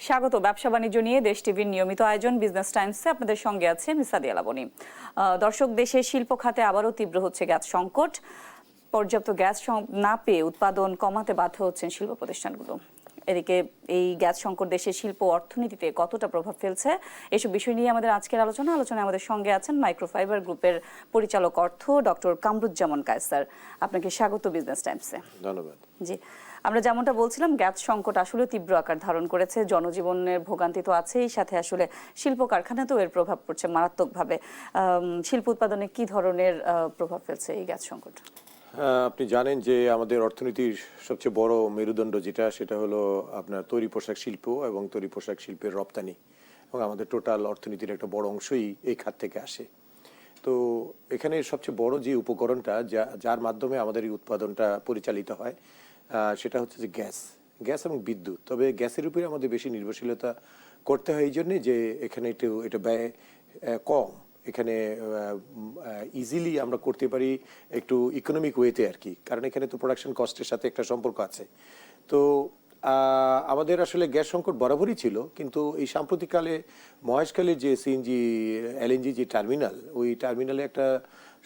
স্বাগত ব্যবসা বাণিজ্য নিয়ে দেশ টিভির নিয়মিত আয়োজন বিজনেস টাইমসে আপনাদের সঙ্গে আছে আমি সাদিয়া লাবনী। দর্শক, দেশের শিল্প খাতে আবারও তীব্র হচ্ছে গ্যাস সংকট। পর্যাপ্ত গ্যাস না পেয়ে উৎপাদন কমাতে বাধ্য হচ্ছেন শিল্প প্রতিষ্ঠানগুলো। এদিকে এই গ্যাস সংকট দেশের শিল্প অর্থনীতিতে কতটা প্রভাব ফেলছে, এসব বিষয় নিয়ে আমাদের আজকের আলোচনায় আমাদের সঙ্গে আছেন মাইক্রোফাইবার গ্রুপের পরিচালক ডক্টর কামরুজ্জামান কায়সার। আপনাকে স্বাগত বিজনেস টাইমসে। ধন্যবাদ। জি, আমরা যেমনটা বলছিলাম, গ্যাস সংকট আসলে তীব্র আকার ধারণ করেছে। জনজীবনের ভোগান্তি তো আছেই, সাথে আসলে শিল্প কারখানাতেও এর প্রভাব পড়ছে মারাত্মকভাবে। শিল্প উৎপাদনে কি ধরনের প্রভাব ফেলছে এই গ্যাস সংকট? আপনি জানেন যে আমাদের অর্থনীতির সবচেয়ে বড় মেরুদণ্ড সেটা হলো আপনার তৈরি পোশাক শিল্প এবং তৈরি পোশাক শিল্পের রপ্তানি, এবং আমাদের টোটাল অর্থনীতির একটা বড় অংশই এই খাত থেকে আসে। তো এখানে সবচেয়ে বড় যে উপকরণটা যার মাধ্যমে আমাদের এই উৎপাদনটা পরিচালিত হয় সেটা হচ্ছে যে গ্যাস এবং বিদ্যুৎ। তবে গ্যাসের উপরে আমাদের বেশি নির্ভরশীলতা করতে হয় এই জন্যে যে এখানে এটা ব্যয় কম, এখানে ইজিলি আমরা করতে পারি একটু ইকোনমিক ওয়েতে আর কি, কারণ এখানে তো প্রোডাকশন কস্টের সাথে একটা সম্পর্ক আছে। তো আমাদের আসলে গ্যাস সংকট বরাবরই ছিল, কিন্তু এই সাম্প্রতিককালে মহেশখালী যে সিএনজি এলএনজি যে টার্মিনাল, ওই টার্মিনালে একটা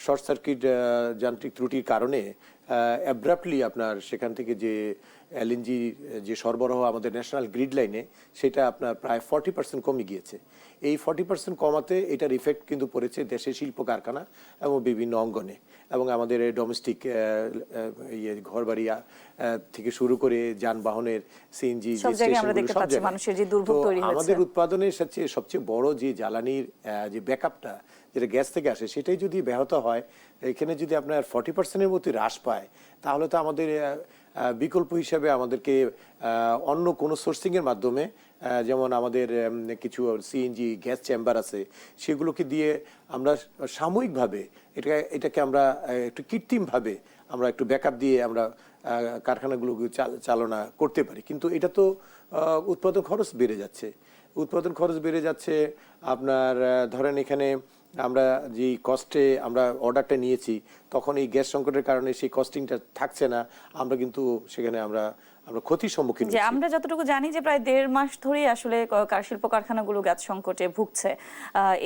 শর্ট সার্কিট যান্ত্রিক ত্রুটির কারণে অ্যাব্রাপ্টলি আপনার সেখান থেকে যে এলএনজি যে সরবরাহ আমাদের ন্যাশনাল গ্রিড লাইনে, সেটা আপনার প্রায় 40% কমে গিয়েছে। এই 40% কমাতে এটার ইফেক্ট কিন্তু পড়েছে দেশের শিল্প কারখানা এবং বিভিন্ন অঙ্গনে, এবং আমাদের ডোমেস্টিক ঘরবাড়ি থেকে শুরু করে যানবাহনের সিএনজি আমাদের উৎপাদনের সবচেয়ে বড় যে জ্বালানির যে ব্যাকআপটা যেটা গ্যাস থেকে আসে, সেটাই যদি ব্যাহত হয়, এখানে যদি আপনার 40%-এর মতো হ্রাস পায়, তাহলে তো আমাদের বিকল্প হিসাবে আমাদেরকে অন্য কোনো সোর্সিংয়ের মাধ্যমে, যেমন আমাদের কিছু সিএনজি গ্যাস চেম্বার আছে, সেগুলোকে দিয়ে আমরা সাময়িকভাবে এটাকে আমরা একটু কৃত্রিমভাবে আমরা একটু ব্যাকআপ দিয়ে আমরা কারখানাগুলোকে চালনা করতে পারি। কিন্তু এটা তো উৎপাদন খরচ বেড়ে যাচ্ছে। আপনার ধরেন এখানে আমরা যে কস্টে আমরা অর্ডারটা নিয়েছি, তখন এই গ্যাস সংকটের কারণে সেই কস্টিংটা থাকছে না, আমরা কিন্তু সেখানে আমরা ক্ষতির সম্মুখীন হচ্ছি। আমরা যতটুকু জানি যে প্রায় 1.5 মাস ধরেই আসলে শিল্প কারখানাগুলো গ্যাস সংকটে ভুগছে।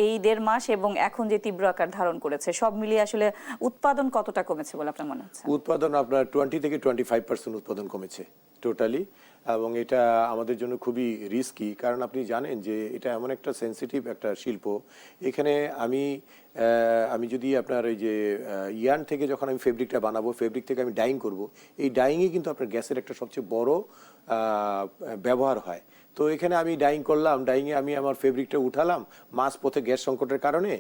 এই 1.5 মাস এবং এখন যে তীব্র আকার ধারণ করেছে, সব মিলিয়ে আসলে উৎপাদন কতটা কমেছে বলে আপনার মনে হচ্ছে? উৎপাদন আপনার 20 থেকে 25% উৎপাদন কমেছে টোটালি, এবং এটা আমাদের জন্য খুবই রিস্কি, কারণ আপনি জানেন যে এটা এমন একটা সেন্সিটিভ একটা শিল্প। এখানে আমি যদি আপনার ওই যে ইয়ার্ন থেকে যখন আমি ফেব্রিকটা বানাবো, ফেব্রিক থেকে আমি ডাইং করব, এই ডাইংয়ে কিন্তু আপনার গ্যাসের একটা সবচেয়ে বড় ব্যবহার হয়। তো এখানে আমি ডাইং করলাম, ডাইংয়ে আমি আমার ফেব্রিকটা উঠালাম, পথে গ্যাস সংকটের কারণে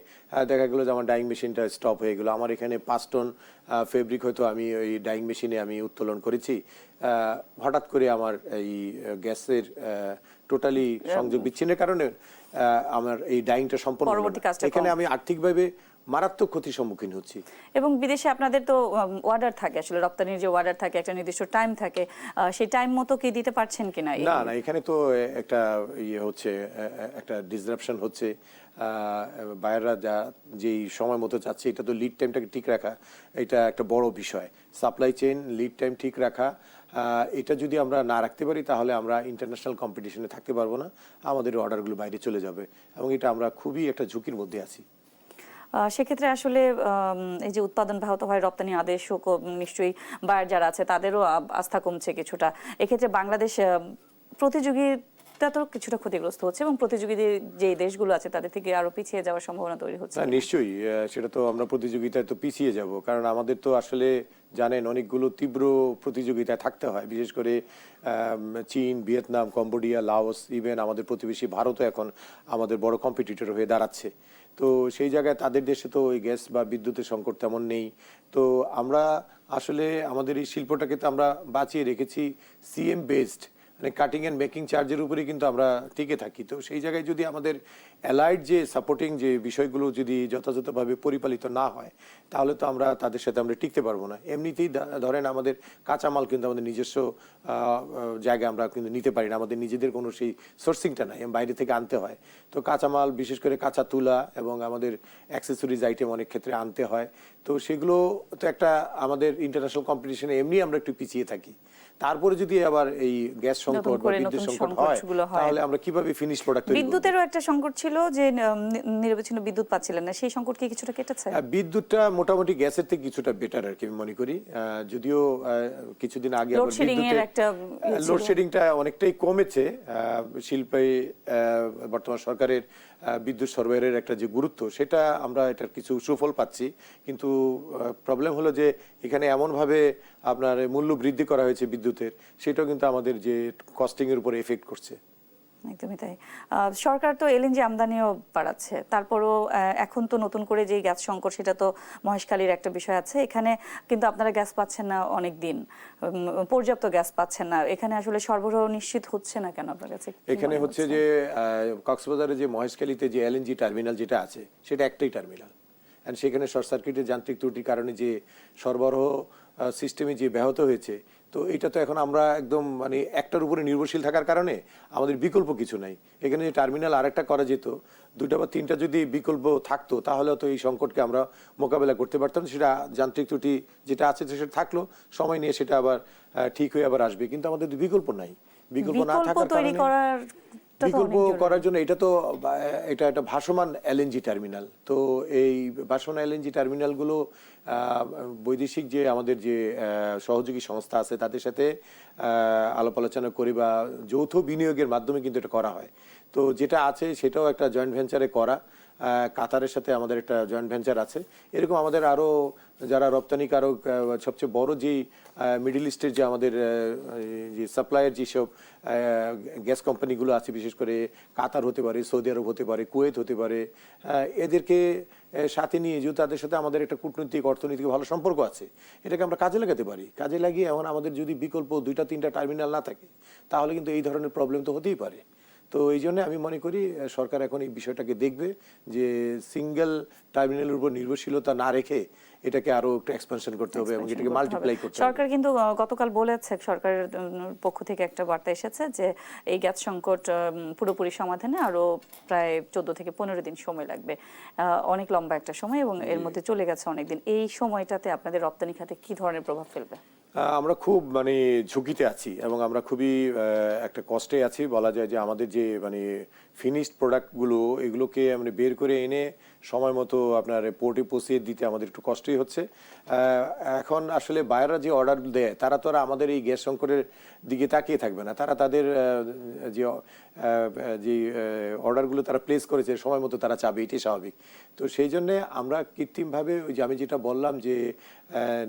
দেখা গেলো যে আমার ডাইং মেশিনটা স্টপ হয়ে গেলো। আমার এখানে 5 টন ফেব্রিক হয়তো আমি ওই ডাইং মেশিনে আমি উত্তোলন করেছি, হঠাৎ করে আমার এই গ্যাসের টোটালি সংযোগ বিচ্ছিন্নের কারণে আমার এই ডাইংটা সম্পন্ন হলো না। এখানে আমি আর্থিকভাবে মারাত্মক ক্ষতির সম্মুখীন হচ্ছি। এবং বিদেশে আপনাদের তো অর্ডার থাকে, আসলে রপ্তানির যে অর্ডার থাকে, একটা নির্দিষ্ট টাইম থাকে, সেই টাইম মতো কি দিতে পারছেন কিনা? না, এখানে তো একটা হচ্ছে, একটা ডিসরাপশন হচ্ছে। বায়াররা যেই সময় মতো চাচ্ছে, এটা তো লিড টাইমটাকে ঠিক রাখা, এটা একটা বড় বিষয়। সাপ্লাই চেইন লিড টাইম ঠিক রাখা, এটা যদি আমরা না রাখতে পারি, তাহলে আমরা ইন্টারন্যাশনাল কম্পিটিশনে থাকতে পারবো না, আমাদের অর্ডারগুলো বাইরে চলে যাবে, এবং এটা আমরা খুবই একটা ঝুঁকির মধ্যে আছি। সেক্ষেত্রে আসলে এই যে উৎপাদন ব্যাহত হয়, রপ্তানি আদেশও নিশ্চয়ই বায়ার যারা আছে তাদেরও আস্থা কমছে কিছুটা। এক্ষেত্রে বাংলাদেশ প্রতিযোগিতা তো কিছুটা ক্ষতিগ্রস্ত হচ্ছে, এবং প্রতিযোগী যে দেশগুলো আছে তাদের থেকে আরো পিছিয়ে যাওয়ার সম্ভাবনা তৈরি হচ্ছে। নিশ্চয়ই, সেটা তো আমরা প্রতিযোগিতায় তো পিছিয়ে যাব, কারণ আমাদের তো আসলে জানেন অনেকগুলো তীব্র প্রতিযোগিতায় থাকতে হয়, বিশেষ করে চীন, ভিয়েতনাম, কম্বোডিয়া, লাওস, ইভেন আমাদের প্রতিবেশী ভারতও এখন আমাদের বড় কম্পিটিটর হয়ে দাঁড়াচ্ছে। তো সেই জায়গায় তাদের দেশে তো ওই গ্যাস বা বিদ্যুতের সংকট তেমন নেই। তো আমরা আসলে আমাদের এই শিল্পটাকে তো আমরা বাঁচিয়ে রেখেছি সিএম বেসড, মানে কাটিং অ্যান্ড মেকিং চার্জের উপরেই কিন্তু আমরা টিকে থাকি। তো সেই জায়গায় যদি আমাদের অ্যালাইড যে সাপোর্টিং যে বিষয়গুলো যদি যথাযথভাবে পরিপালিত না হয়, তাহলে তো আমরা তাদের সাথে আমরা টিকতে পারবো না। এমনিতেই ধরেন আমাদের কাঁচামাল কিন্তু আমাদের নিজস্ব জায়গায় আমরা কিন্তু নিতে পারি না, আমাদের নিজেদের কোনো সেই সোর্সিংটা নাই, বাইরে থেকে আনতে হয়। তো কাঁচামাল, বিশেষ করে কাঁচা তুলা এবং আমাদের অ্যাক্সেসরিজ আইটেম অনেক ক্ষেত্রে আনতে হয়। তো সেগুলো তো একটা আমাদের ইন্টারন্যাশনাল কম্পিটিশনে এমনি আমরা একটু পিছিয়ে থাকি। তারপরে যদি আবার এই গ্যাস সংকট বা করে বিদ্যুৎ নতুন সংকট হয়, সংকটগুলো হয়। তাহলে আমরা কিভাবে ফিনিশ প্রোডাক্ট তৈরি করব? বিদ্যুতেরও একটা সংকট ছিল যে নিরবচ্ছিন্ন বিদ্যুৎ পাচ্ছিলেন না, সেই সংকট কি কিছুটা কেটেছে? বিদ্যুৎটা মোটামুটি গ্যাসের থেকে কিছুটা বেটার আর কি আমি মনে করি। যদিও কিছুদিন আগে আবার লোডশেডিং এর একটা লোডশেডিংটা অনেকটাই কমেছে। শিল্পে বর্তমান সরকারের বিদ্যুৎ সরবরাহের একটা যে গুরুত্ব, সেটা আমরা এটার কিছু সুফল পাচ্ছি। কিন্তু প্রবলেম হলো যে এখানে এমনভাবে আপনার মূল্য বৃদ্ধি করা হয়েছে বিদ্যুতের, সেটাও কিন্তু আমাদের যে কস্টিং এর উপরে এফেক্ট করছে। একদমই তাই। সরকার তো এলএনজি আমদানিও বাড়াচ্ছে, তারপরও এখন তো নতুন করে যে গ্যাস সংকট, সেটা তো মহেশখালীর একটা বিষয় আছে। এখানে কিন্তু আপনারা গ্যাস পাচ্ছেন না অনেক দিন, পর্যাপ্ত গ্যাস পাচ্ছেন না। এখানে আসলে সরবরাহ নিশ্চিত হচ্ছে না কেন আপনার কাছে? এখানে হচ্ছে যে কক্সবাজারে যে মহেশখালীতে যে এলএনজি টার্মিনাল যেটা আছে, সেটা একটাই টার্মিনাল। এন্ড সেখানে শর্ট সার্কিটের যান্ত্রিক ত্রুটির কারণে যে সরবরাহ সিস্টেমে যে ব্যাহত হয়েছে, তো এটা তো এখন আমরা একদম মানে একটার উপরে নির্ভরশীল থাকার কারণে আমাদের বিকল্প কিছু নাই। এখানে যে টার্মিনাল আরেকটা করা যেত, দুটা বা তিনটা যদি বিকল্প থাকতো, তাহলে তো এই সংকটকে আমরা মোকাবেলা করতে পারতাম। সেটা যান্ত্রিক ত্রুটি যেটা আছে সেটা থাকলো, সময় নিয়ে সেটা আবার ঠিক হয়ে আবার আসবে। কিন্তু আমাদের বিকল্প নাই। বিকল্প না থাকার তৈরি করার বিকল্প করার জন্য এটা একটা ভাসমান এলএনজি টার্মিনাল। তো এই ভাসমান এলএনজি টার্মিনালগুলো বৈদেশিক যে আমাদের যে সহযোগী সংস্থা আছে তাদের সাথে আলাপ আলোচনা করে বা যৌথ বিনিয়োগের মাধ্যমে কিন্তু এটা করা হয়। তো যেটা আছে সেটাও একটা জয়েন্ট ভেঞ্চারে করা। কাতারের সাথে আমাদের একটা জয়েন্ট ভেঞ্চার আছে। এরকম আমাদের আরো যারা রপ্তানিকারক, সবচেয়ে বড় যেই মিডল ইস্টের যে আমাদের যে সাপ্লায়ার যেসব গ্যাস কোম্পানিগুলো আছে, বিশেষ করে কাতার হতে পারে, সৌদি আরব হতে পারে, কুয়েত হতে পারে, এদেরকে সাথে নিয়ে যেহেতু তাদের সাথে আমাদের একটা কূটনৈতিক অর্থনৈতিক ভালো সম্পর্ক আছে, এটাকে আমরা কাজে লাগাতে পারি। কাজে লাগিয়ে এখন আমাদের যদি বিকল্প দুইটা তিনটা টার্মিনাল না থাকে, তাহলে কিন্তু এই ধরনের প্রবলেম তো হতেই পারে। তো এই জন্য আমি মনে করি সরকার এখন এই বিষয়টাকে দেখবে যে সিঙ্গেল টার্মিনালের উপর নির্ভরশীলতা না রেখে এটাকে আরো একটু এক্সপেনশন করতে হবে এবং এটাকে মাল্টিপ্লাই করতে হবে। সরকার কিন্তু গতকাল বলেছে, সরকারের পক্ষ থেকে একটা বার্তা এসেছে যে এই গ্যাস সংকট পুরোপুরি সমাধানে আরো প্রায় 14 থেকে 15 দিন সময় লাগবে। অনেক লম্বা একটা সময় এবং এর মধ্যে চলে গেছে অনেক দিন। এই সময়টাতে আপনাদের রপ্তানি খাতে কি ধরনের প্রভাব ফেলবে? আমরা খুব মানে ঝুঁকিতে আছি এবং আমরা খুবই একটা কষ্টে আছি বলা যায়। যে আমাদের যে মানে ফিনিশড প্রোডাক্টগুলো, এগুলোকে মানে বের করে এনে সময় মতো আপনার পোর্টে পৌঁছিয়ে দিতে আমাদের একটু কষ্টই হচ্ছে। এখন আসলে বায়াররা যে অর্ডার দেয়, তারা তো আর আমাদের এই গ্যাস সংকটের দিকে তাকিয়ে থাকবে না। তারা তাদের যে অর্ডারগুলো তারা প্লেস করেছে সময় মতো তারা চাবে, এটাই স্বাভাবিক। তো সেই জন্যে আমরা কৃত্রিমভাবে ওই যে আমি যেটা বললাম যে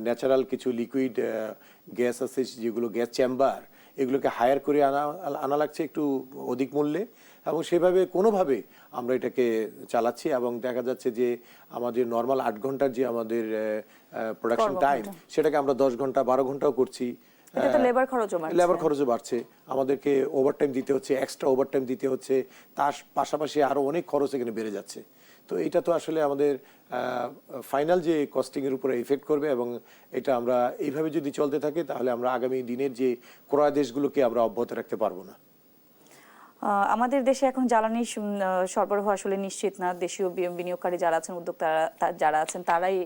ন্যাচারাল কিছু লিকুইড গ্যাস আছে, যেগুলো গ্যাস চেম্বার, এগুলোকে হায়ার করে আনা লাগছে একটু অধিক মূল্যে, এবং সেভাবে কোনোভাবে আমরা এটাকে চালাচ্ছি। এবং দেখা যাচ্ছে যে আমাদের নর্মাল 8 ঘন্টার যে আমাদের প্রোডাকশন টাইম, সেটাকে আমরা 10 ঘন্টা 12 ঘন্টাও করছি। লেবার খরচও বাড়ছে, আমাদেরকে ওভারটাইম দিতে হচ্ছে, এক্সট্রা ওভারটাইম দিতে হচ্ছে, তার পাশাপাশি আরো অনেক খরচ এখানে বেড়ে যাচ্ছে। তো এটা তো আসলে আমাদের ফাইনাল যে কস্টিং এর উপরে ইফেক্ট করবে। এবং এটা আমরা এইভাবে যদি চলতে থাকে, তাহলে আমরা আগামী দিনের যে ক্রয় দেশগুলোকে আমরা অব্যাহত রাখতে পারবো না। আমাদের দেশে এখন জ্বালানি সরবরাহ আসলে নিশ্চিত না। দেশীয় বিনিয়োগকারী যারা আছেন, উদ্যোক্তারা যারা আছেন, তারাই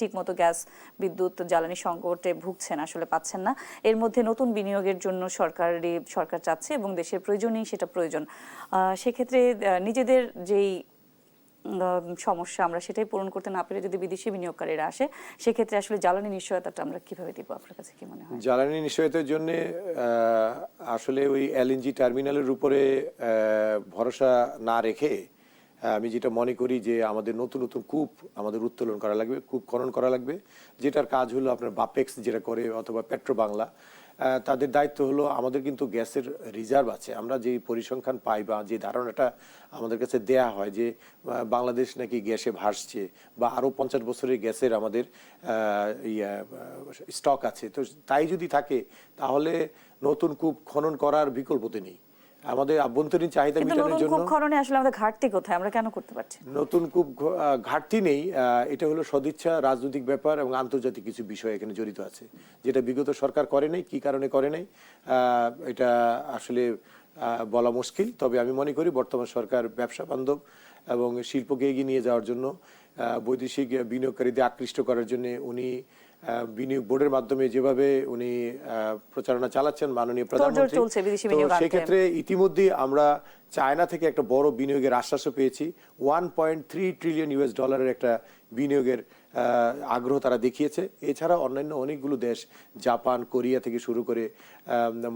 ঠিক মতো গ্যাস, বিদ্যুৎ, জ্বালানি সংকটে ভুগছেন, আসলে পাচ্ছেন না। এর মধ্যে নতুন বিনিয়োগের জন্য সরকার চাচ্ছে এবং দেশের প্রয়োজনেই সেটা প্রয়োজন। সেক্ষেত্রে নিজেদের যেই সমস্যা, আমরা সেটাই পূরণ করতে না পেরে যদি বিদেশি বিনিয়োগকারীরা আসে, সেক্ষেত্রে আসলে জ্বালানি নিশ্চয়তাটা আমরা কিভাবে দিব? আপনার কাছে কি মনে হয়? জ্বালানি নিশ্চয়তার জন্য আসলে ওই এলএনজি টার্মিনালের উপরে ভরসা না রেখে আমি যেটা মনে করি যে আমাদের নতুন নতুন কূপ আমাদের উত্তোলন করা লাগবে, কূপ খনন করা লাগবে। যেটার কাজ হলো আপনার বাপেক্স যেটা করে, অথবা পেট্রো বাংলা, তাদের দায়িত্ব হলো, আমাদের কিন্তু গ্যাসের রিজার্ভ আছে। আমরা যে পরিসংখ্যান পাই বা যে ধারণাটা আমাদের কাছে দেয়া হয় যে বাংলাদেশ নাকি গ্যাসে ভাসছে, বা আরো 50 বছরের গ্যাসের আমাদের স্টক আছে। তো তাই যদি থাকে, তাহলে নতুন কূপ খনন করার বিকল্পতে নেই। আমাদের আভ্যন্তরীণ চাহিদা মেটানোর জন্য কূপ খননে আসলে আমাদের ঘাটতি কোথায়, আমরা কেন করতে পারছি? নতুন কূপ ঘাটতি নেই, এটা হলো সদিচ্ছা, রাজনৈতিক ব্যাপার এবং আন্তর্জাতিক কিছু বিষয় এখানে জড়িত আছে, যেটা বিগত সরকার করে নাই। কি কারণে করে নাই এটা আসলে বলা মুশকিল। তবে আমি মনে করি বর্তমান সরকার ব্যবসা বান্ধব এবং শিল্পকে এগিয়ে নিয়ে যাওয়ার জন্য, বৈদেশিক বিনিয়োগকারীদের আকৃষ্ট করার জন্য উনি বিনিয়োগ বোর্ডের মাধ্যমে যেভাবে উনি প্রচারণা চালাচ্ছেন মাননীয় প্রধানমন্ত্রী, চলছে বিদেশি তো বিনিয়োগ আনতে। সেক্ষেত্রে ইতিমধ্যেই আমরা চায়না থেকে একটা বড় বিনিয়োগের আশ্বাসও পেয়েছি। 1.3 ট্রিলিয়ন ইউএস ডলারের একটা বিনিয়োগের আগ্রহ তারা দেখিয়েছে। এছাড়া অন্যান্য অনেকগুলো দেশ, জাপান, কোরিয়া থেকে শুরু করে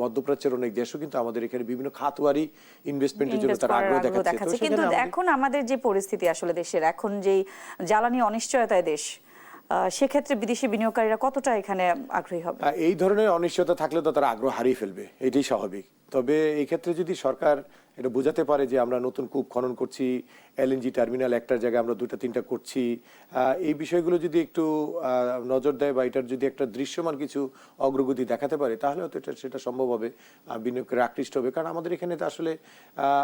মধ্যপ্রাচ্যের অনেক দেশও কিন্তু আমাদের এখানে বিভিন্ন খাতওয়ারি ইনভেস্টমেন্টের জন্য তারা আগ্রহ দেখাচ্ছে। তো কিন্তু সেখানে এখন আমাদের যে পরিস্থিতি আসলে দেশের, এখন যেই জ্বালানি অনিশ্চয়তায় দেশ, সেক্ষেত্রে বিদেশি বিনিয়োগকারীরা কতটা এখানে আগ্রহী হবে? এই ধরনের অনিশ্চয়তা থাকলে তো তারা আগ্রহ হারিয়ে ফেলবে, এটাই স্বাভাবিক। তবে এই ক্ষেত্রে যদি সরকার এটা বোঝাতে পারে যে আমরা নতুন কূপ খনন করছি, এলএনজি টার্মিনাল একটার জায়গায় আমরা 2-3টা করছি, এই বিষয়গুলো যদি একটু নজর দেয় বা এটার যদি একটা দৃশ্যমান কিছু অগ্রগতি দেখাতে পারে, তাহলে হয়তো সেটা সম্ভব হবে, বিনিয়োগকারী আকৃষ্ট হবে। কারণ আমাদের এখানে তো আসলে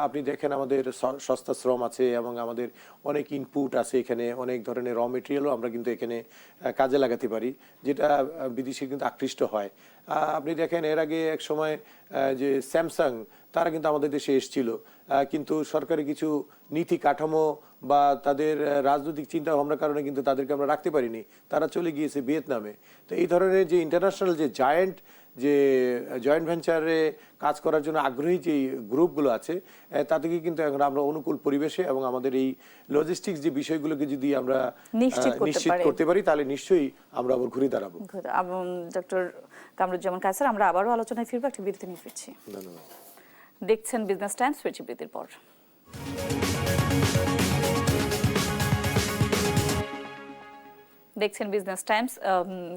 আপনি দেখেন আমাদের সস্তা শ্রম আছে এবং আমাদের অনেক ইনপুট আছে, এখানে অনেক ধরনের র মেটেরিয়ালও আমরা কিন্তু এখানে কাজে লাগাতে পারি, যেটা বিদেশি কিন্তু আকৃষ্ট হয়। আপনি দেখেন এর আগে এক সময় যে স্যামসাং, তারা কিন্তু আমাদের দেশে এসেছিল, কিন্তু সরকারি কিছু নীতি কাঠামো বা তাদের রাজনৈতিক চিন্তা ভাবনার কারণে কিন্তু তাদেরকে আমরা রাখতে পারিনি, তারা চলে গিয়েছে ভিয়েতনামে। তো এই ধরনের যে ইন্টারন্যাশনাল যে জয়েন্ট ভেঞ্চারে কাজ করার জন্য আগ্রহী যে গ্রুপগুলো আছে, তা থেকে কিন্তু এখন আমরা অনুকূল পরিবেশে এবং আমাদের এই লজিস্টিক্স যে বিষয়গুলোকে যদি আমরা নিশ্চিত করতে পারি, তাহলে নিশ্চয়ই আমরা আবার ঘুরে দাঁড়াবো। ডক্টর কামরুজ্জামান কায়সার, আমরা আবারও আলোচনায় ফিরবো, একটা বিরতি নিয়ে ফিরছি। ধন্যবাদ। দেখছেন বিজনেস টাইমস, ফিরছি বিরতির পর। দেখছেন বিজনেস টাইমস।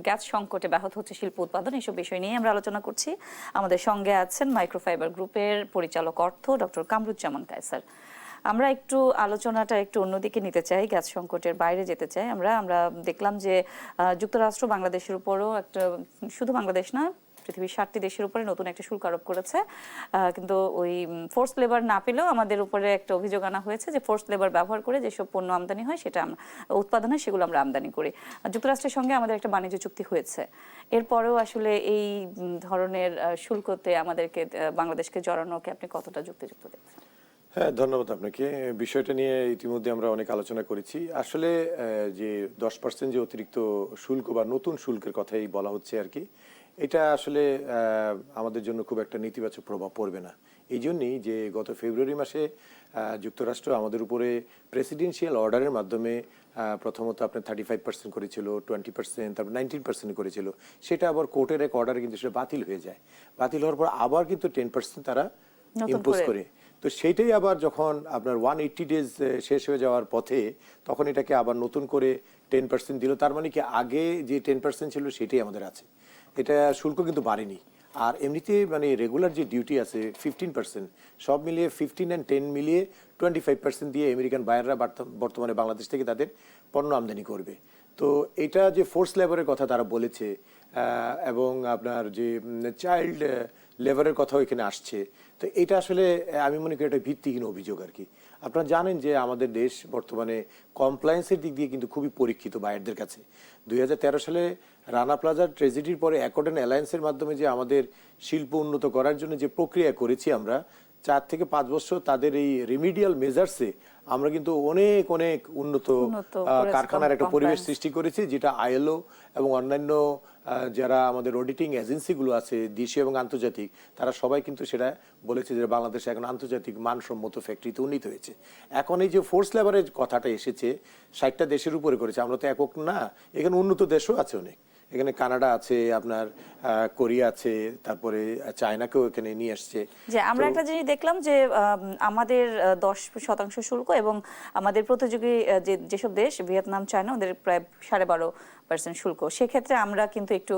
গ্যাস সংকটে ব্যাহত হচ্ছে শিল্প উৎপাদন, এসব বিষয় নিয়ে আমরা আলোচনা করছি। আমাদের সঙ্গে আছেন মাইক্রোফাইবার গ্রুপের পরিচালক অর্থ ডক্টর কামরুজ্জামান কায়সার। আমরা একটু আলোচনাটা একটু অন্যদিকে নিতে চাই, গ্যাস সংকটের বাইরে যেতে চাই। আমরা দেখলাম যে যুক্তরাষ্ট্র বাংলাদেশের উপরও একটা, শুধু বাংলাদেশ না, পৃথিবীর 7টি দেশের উপরে নতুন একটা শুল্ক আরোপ করেছে। কিন্তু ওই ফোর্স লেবার না পেলেও আমাদের উপরে একটা অভিযোগ আনা হয়েছে যে ফোর্স লেবার ব্যবহার করে যেসব পণ্য আমদানি হয়, সেটা উৎপাদন হয়, সেগুলো আমরা আমদানি করি। যুক্তরাষ্ট্রের সঙ্গে আমাদের একটা বাণিজ্য চুক্তি হয়েছে, এরপরেও আসলে এই ধরনের শুল্কতে আমাদেরকে, বাংলাদেশকে জড়ানোকে আপনি কতটা যুক্তিযুক্ত দেখছেন? হ্যাঁ, ধন্যবাদ আপনাকে। বিষয়টা নিয়ে ইতিমধ্যে আমরা অনেক আলোচনা করেছি। আসলে যে 10% যে অতিরিক্ত শুল্ক বা নতুন শুল্কের কথাই বলা হচ্ছে আর কি, এটা আসলে আমাদের জন্য খুব একটা নেতিবাচক প্রভাব পড়বে না। এই জন্যই যে গত ফেব্রুয়ারি মাসে যুক্তরাষ্ট্র আমাদের উপরে প্রেসিডেন্সিয়াল অর্ডারের মাধ্যমে প্রথমত আপনার 35% করেছিল, 20%, তারপর 19% করেছিল। সেটা আবার কোর্টের এক অর্ডারে কিন্তু সেটা বাতিল হয়ে যায়। বাতিল হওয়ার পর আবার কিন্তু 10% তারা ইম্পোজ করে। তো সেইটাই আবার যখন আপনার 180 ডেজ শেষ হয়ে যাওয়ার পথে, তখন এটাকে আবার নতুন করে 10% দিল। তার মানে কি আগে যে 10% ছিল সেটাই আমাদের আছে, এটা শুল্ক কিন্তু বাড়েনি। আর এমনিতে মানে রেগুলার যে ডিউটি আছে 15%, সব মিলিয়ে 15 আর 10 মিলিয়ে 25% দিয়ে আমেরিকান বায়াররা বর্তমানে বাংলাদেশ থেকে তাদের পণ্য আমদানি করবে। তো এটা যে ফোর্স লেবারের কথা তারা বলেছে, এবং আপনার যে চাইল্ড লেবারের কথাও এখানে আসছে, তো এটা আসলে আমি মনে করি এটা ভিত্তিহীন অভিযোগ আর কি। আপনারা জানেন যে আমাদের দেশ বর্তমানে কমপ্লায়েন্সের দিক দিয়ে কিন্তু খুবই পরীক্ষিত বায়ারদের কাছে। 2013 সালে রানা প্লাজা ট্রেজেডির পরে অ্যাকর্ড অ্যান্ড অ্যালায়েন্সের মাধ্যমে যে আমাদের শিল্প উন্নত করার জন্য যে প্রক্রিয়া করেছি আমরা, 4 থেকে 5 বছর তাদের এই রিমিডিয়াল মেজার্সে আমরা কিন্তু অনেক অনেক উন্নত কারখানার একটা পরিবেশ সৃষ্টি করেছি, যেটা আইএলও এবং অন্যান্য যারা আমাদের অডিটিং এজেন্সিগুলো আছে দেশীয় এবং আন্তর্জাতিক, তারা সবাই কিন্তু সেটা বলেছে যে বাংলাদেশ এখন আন্তর্জাতিক মানসম্মত ফ্যাক্টরিতে উন্নীত হয়েছে। এখন এই যে ফোর্স লেবারের কথাটা এসেছে, 60টা দেশের উপরে করেছে, আমরা তো একক না, এখানে উন্নত দেশও আছে অনেক। এখানে কানাডা আছে, আপনার কোরিয়া আছে, তারপরে চায়নাকেও এখানে নিয়ে আসছে। যে আমরা একটা জিনিস দেখলাম যে আমাদের 10% শুল্ক এবং আমাদের প্রতিযোগী যেসব দেশ, ভিয়েতনাম, চায়না, ওদের প্রায় 12.5% শুল্ক। সেক্ষেত্রে আমরা কিন্তু একটু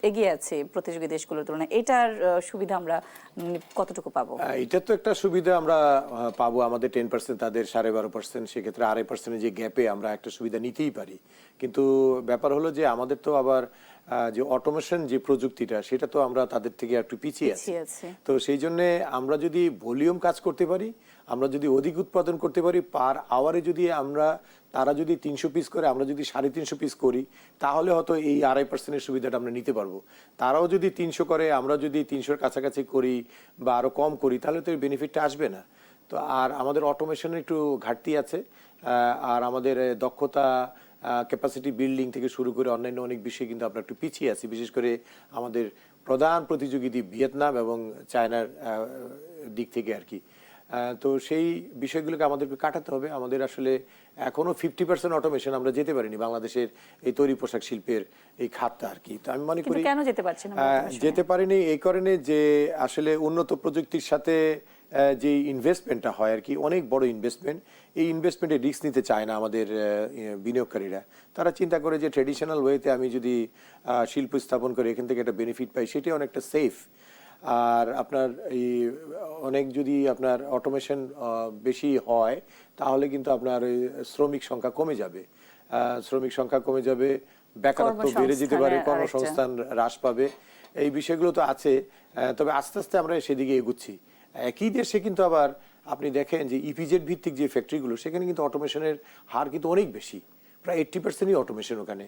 এগিয়ে আছে প্রতিযোগী দেশগুলোর তুলনায়। এটার সুবিধা আমরা কতটুকু পাবো? এটা তো একটা সুবিধা আমরা পাবো, আমাদের 10%, তাদের 12.5%, সেক্ষেত্রে 2.5% যে গ্যাপে আমরা একটা সুবিধা নিতেই পারি। কিন্তু ব্যাপার হলো যে আমাদের তো আবার যে অটোমেশন যে প্রযুক্তিটা, সেটা তো আমরা তাদের থেকে একটু পিছিয়ে আছি। তো সেই জন্য আমরা যদি ভলিউম কাজ করতে পারি, আমরা যদি অধিক উৎপাদন করতে পারি, পার আওয়ারে যদি তারা যদি 300 পিস করে, আমরা যদি 350 পিস করি, তাহলে হয়তো এই 2.5%-এর সুবিধাটা আমরা নিতে পারবো। তারাও যদি 300 করে, আমরা যদি 300-র কাছাকাছি করি বা আরো কম করি, তাহলে তো এই বেনিফিটটা আসবে না। তো আর আমাদের অটোমেশনের একটু ঘাটতি আছে, আর আমাদের দক্ষতা ক্যাপাসিটি বিল্ডিং থেকে শুরু করে অন্যান্য অনেক বিষয়ে কিন্তু আমরা একটু পিছিয়ে আছি, বিশেষ করে আমাদের প্রধান প্রতিযোগী ভিয়েতনাম এবং চায়নার দিক থেকে আর কি। তো সেই বিষয়গুলোকে আমাদেরকে কাটাতে হবে। আমাদের আসলে এখনো 50% অটোমেশন আমরা যেতে পারিনি বাংলাদেশের এই তৈরি পোশাক শিল্পের এই খাতটা আর কি। তো আমি মনে করি কেন যেতে পারছি না? যেতে পারিনি এই কারণে যে আসলে উন্নত প্রযুক্তির সাথে যে ইনভেস্টমেন্টটা হয় আর কি, অনেক বড় ইনভেস্টমেন্ট। এই ইনভেস্টমেন্টে রিস্ক নিতে চায় না আমাদের বিনিয়োগকারীরা। তারা চিন্তা করে যে ট্রেডিশনাল ওয়েতে আমি যদি শিল্প স্থাপন করে এখান থেকে একটা বেনিফিট পাই, সেটাই অনেকটা সেফ। আর আপনার এই অনেক যদি আপনার অটোমেশন বেশি হয় তাহলে কিন্তু আপনার ওই শ্রমিক সংখ্যা কমে যাবে, শ্রমিক সংখ্যা কমে যাবে, বেকারত্ব বেড়ে যেতে পারে, কর্মসংস্থান হ্রাস পাবে। এই বিষয়গুলো তো আছে, তবে আস্তে আস্তে আমরা সেদিকে এগুচ্ছি। একই দেশে কিন্তু আবার আপনি দেখেন যে ইপিজেড ভিত্তিক যে ফ্যাক্টরিগুলো, সেখানে কিন্তু অটোমেশনের হার কিন্তু অনেক বেশি, প্রায় 80%ই অটোমেশন ওখানে।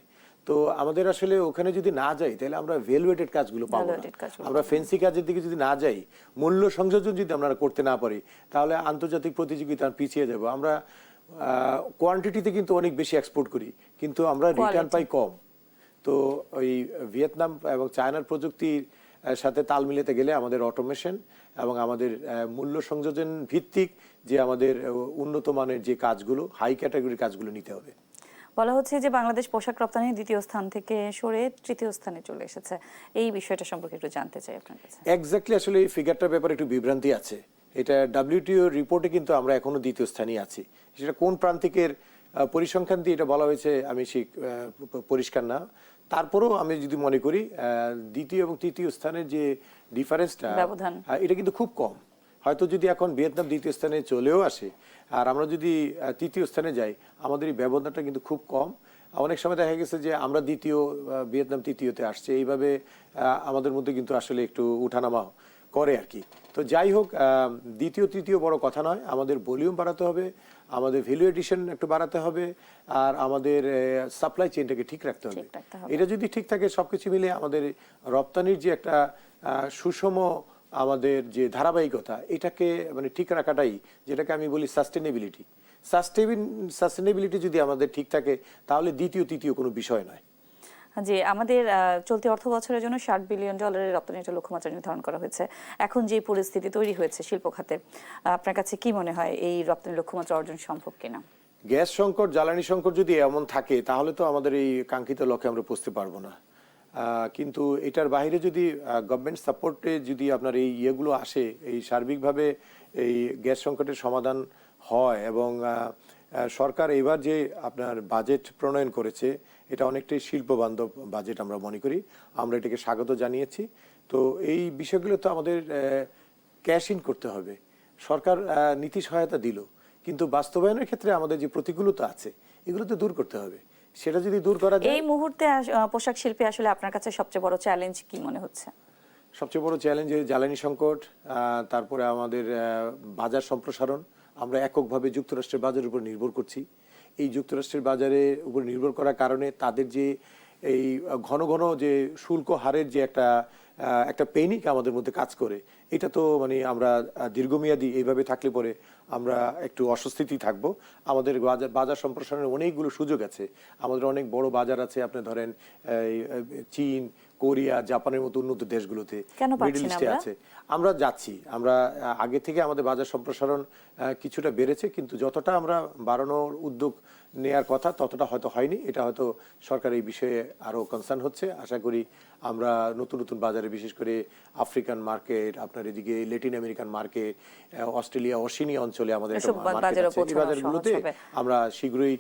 তো আমাদের আসলে ওখানে যদি না যাই তাহলে আমরা ভ্যালুয়েটেড কাজগুলো পাবো না। আমরা ফেন্সি কাজের দিকে যদি না যাই, মূল্য সংযোজন যদি আমরা করতে না পারি, তাহলে আন্তর্জাতিক প্রতিযোগিতা পিছিয়ে যাব। আমরা কোয়ান্টিটিতে কিন্তু অনেক বেশি এক্সপোর্ট করি, কিন্তু আমরা রিটার্ন পাই কম। তো ওই ভিয়েতনাম এবং চায়নার প্রযুক্তির সাথে তাল মিলাতে গেলে আমাদের অটোমেশন এবং আমাদের মূল্য সংযোজন ভিত্তিক যে আমাদের উন্নত মানের যে কাজগুলো, হাই ক্যাটাগরির কাজগুলো নিতে হবে। বলা হচ্ছে যে বাংলাদেশ পোশাক রপ্তানি দ্বিতীয় স্থান থেকে সরে তৃতীয় স্থানে চলে এসেছে। এই বিষয়টা সম্পর্কে একটু জানতে চাই আপনার কাছে। এক্স্যাক্টলি, আসলে এই ফিগারটার ব্যাপারে একটু বিভ্রান্তি আছে। এটা WTO রিপোর্টে কিন্তু আমরা এখনো দ্বিতীয় স্থানেই আছি। সেটা কোন প্রান্তিকের পরিসংখ্যান দিয়ে এটা বলা হয়েছে আমি পরিষ্কার না। তারপরেও আমি যদি মনে করি দ্বিতীয় এবং তৃতীয় স্থানের যে ডিফারেন্সটা, এটা কিন্তু খুব কম। হয়তো যদি এখন ভিয়েতনাম দ্বিতীয় স্থানে চলেও আসে আর আমরা যদি তৃতীয় স্থানে যাই, আমাদের এই ব্যবধানটা কিন্তু খুব কম। অনেক সময় দেখা গেছে যে আমরা দ্বিতীয়, ভিয়েতনাম তৃতীয়তে আসছে, এইভাবে আমাদের মধ্যে কিন্তু আসলে একটু উঠানামা করে আর কি। তো যাই হোক, দ্বিতীয় তৃতীয় বড় কথা নয়, আমাদের ভলিউম বাড়াতে হবে, আমাদের ভ্যালু এডিশন একটু বাড়াতে হবে, আর আমাদের সাপ্লাই চেইনটাকে ঠিক রাখতে হবে। এটা যদি ঠিক থাকে, সবকিছু মিলে আমাদের রপ্তানির যে একটা সুষম আমাদের যে ধারাবাহিকতা, এটাকে মানে ঠিক রাখাটাই, যেটাকে আমি বলি সাস্টেনেবিলিটি। সাস্টেনেবিলিটি যদি আমাদের ঠিক থাকে, তাহলে দ্বিতীয় তৃতীয় কোনো বিষয় নয়। যে আমাদের চলতি অর্থ বছরের জন্য $60 বিলিয়ন রপ্তানির একটা লক্ষ্যমাত্রা নির্ধারণ করা হয়েছে। এখন যে পরিস্থিতি তৈরি হয়েছে শিল্প খাতে, আপনার কাছে কি মনে হয় এই রপ্তানির লক্ষ্যমাত্রা অর্জন সম্ভব কিনা? গ্যাস সংকট, জ্বালানি সংকট যদি এমন থাকে, তাহলে তো আমাদের এই কাঙ্ক্ষিত লক্ষ্যে আমরা পৌঁছতে পারবো না। কিন্তু এটার বাইরে যদি গভর্নমেন্ট সাপোর্টে যদি আপনার এই ইয়েগুলো আসে, এই সার্বিকভাবে এই গ্যাস সংকটের সমাধান হয়, এবং সরকার এবার যে আপনার বাজেট প্রণয়ন করেছে, এটা অনেকটাই শিল্প বান্ধব বাজেট আমরা মনে করি। আমরা এটাকে স্বাগত জানিয়েছি। তো এই বিষয়গুলো তো আমাদের ক্যাশ ইন করতে হবে। সরকার নীতি সহায়তা দিল, কিন্তু বাস্তবায়নের ক্ষেত্রে আমাদের যে প্রতিকূলতা আছে, এগুলো তো দূর করতে হবে। সেটা যদি দূর করা যায়। এই মুহূর্তে পোশাক শিল্পে আসলে আপনার কাছে সবচেয়ে বড় চ্যালেঞ্জ কি মনে হচ্ছে? সবচেয়ে বড় চ্যালেঞ্জ জ্বালানি সংকট, তারপরে আমাদের বাজার সম্প্রসারণ। আমরা এককভাবে যুক্তরাষ্ট্রের বাজারের উপর নির্ভর করছি। এই যুক্তরাষ্ট্রের বাজারের উপর নির্ভর করার কারণে তাদের যে এই ঘন ঘন যে শুল্ক হারের যে একটা পেনিক আমাদের মধ্যে কাজ করে, এটা তো মানে আমরা দীর্ঘমেয়াদী এইভাবে থাকলে পরে আমরা একটু অস্বস্তিতেই থাকবো। আমাদের বাজার সম্প্রসারণের অনেকগুলো সুযোগ আছে। আমাদের অনেক বড় বাজার আছে, আপনি ধরেন চীন, কোরিয়া, জাপানের মতো উন্নত দেশগুলোতে, মিডল ইস্টে আছে। আমরা যাচ্ছি, আমরা আগে থেকে আমাদের বাজার সম্প্রসারণ কিছুটা বেড়েছে, কিন্তু যতটা আমরা বাড়ানোর উদ্যোগ নেয়ার কথা ততটা হয়তো হয়নি। এটা হয়তো সরকার এই বিষয়ে আরো কনসার্ন হচ্ছে। আশা করি আমরা নতুন নতুন বাজারে, বিশেষ করে আফ্রিকান মার্কেট, আপনার এদিকে Latin American market, Australia, Oceania অঞ্চলে আমাদের একটা মার্কেট আছে। এই বাজারগুলোতে আমরা শীঘ্রই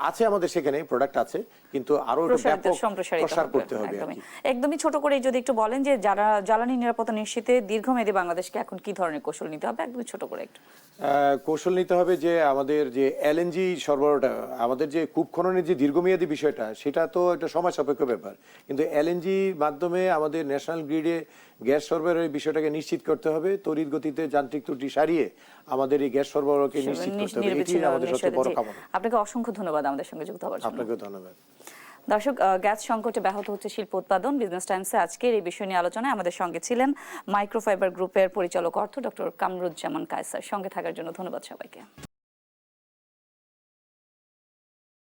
আছে, আমাদের সেখানে প্রোডাক্ট আছে, কিন্তু আরো ব্যাপক প্রসার করতে হবে। একদমই ছোট করে যদি একটু বলেন যে যারা জ্বালানি নিরাপত্তা নিশ্চিতে দীর্ঘমেয়াদী বাংলাদেশকে এখন কি ধরনের কৌশল নিতে হবে, একদমই ছোট করে একটু। কৌশল নিতে হবে যে আমাদের যে LNG সরবরাহটা, আমাদের যে কূপ খননের যে দীর্ঘমেয়াদী বিষয়টা, সেটা তো একটা সময় সাপেক্ষ ব্যাপার, কিন্তু LNG মাধ্যমে আমাদের ন্যাশনাল গ্রিডে গ্যাস সরবরাহের বিষয়টাকে নিশ্চিত করতে হবে। তড়িৎ গতিতে যান্ত্রিক ত্রুটি সারিয়ে আমাদের এই গ্যাস সরবরাহকে নিশ্চিত করতে হবে। এটি আমাদের সবচেয়ে বড় কামনা। আপনাকে অসংখ্য ধন্যবাদ আমাদের সঙ্গে যুক্ত হওয়ার জন্য। আপনাকেও ধন্যবাদ। দর্শক, গ্যাস সংকটে ব্যাহত হচ্ছে শিল্প উৎপাদন। বিজনেস টাইমসে আজকের এই বিষয় নিয়ে আলোচনায় আমাদের সঙ্গে ছিলেন মাইক্রোফাইবার গ্রুপের পরিচালক ডক্টর কামরুজ্জামান কায়সার। সঙ্গে থাকার জন্য ধন্যবাদ সবাইকে।